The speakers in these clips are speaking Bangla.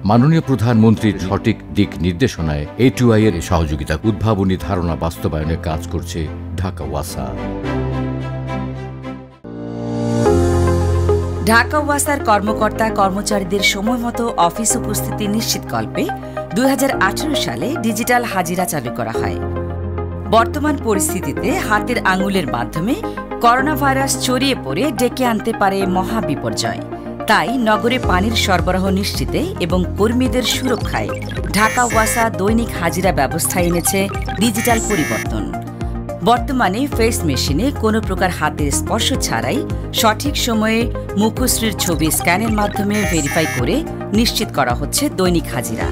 মাননীয় প্রধানমন্ত্রীর সঠিক দিক নির্দেশনায় a2i এর সহযোগিতা উদ্ভাবনী ধারণা বাস্তবায়নে কাজ করছে ঢাকা ওয়াসা। ঢাকা ওয়াসার কর্মকর্তা কর্মচারীদের সময়মতো অফিস উপস্থিতি নিশ্চিতকল্পে 2018 সালে ডিজিটাল হাজিরা চালু করা হয়। বর্তমান পরিস্থিতিতে হাতের আঙুলের মাধ্যমে করোনা ভাইরাস ছড়িয়ে পড়ে ডেকে আনতে পারে মহা বিপর্যয়। তাই নগরে পানির সরবরাহ নিশ্চিতে এবং কর্মীদের সুরক্ষায় ঢাকা ওয়াসা দৈনিক হাজিরা ব্যবস্থা এনেছে ডিজিটাল পরিবর্তন। বর্তমানে ফেস মেশিনে কোনো প্রকার হাতের স্পর্শ ছাড়াই সঠিক সময়ে মুখশ্রীর ছবি স্ক্যানের মাধ্যমে ভেরিফাই করে নিশ্চিত করা হচ্ছে দৈনিক হাজিরা।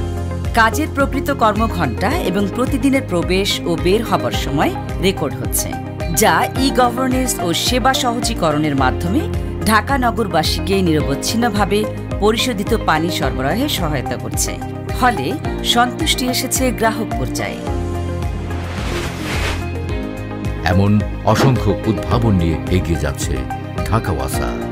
কাজের প্রকৃত কর্মঘণ্টা এবং প্রতিদিনের প্রবেশ ও বের হবার সময় রেকর্ড হচ্ছে, যা ই-গভর্নেন্স ও সেবা সহজীকরণের মাধ্যমে ঢাকা নগরবাসীকে নিরবচ্ছিন্নভাবে পরিশোধিত পানি সরবরাহে সহায়তা করছে। ফলে সন্তুষ্টি এসেছে গ্রাহক পর্যায়ে। এমন অসংখ্য উদ্ভাবন নিয়ে এগিয়ে যাচ্ছে ঢাকা ওয়াসা।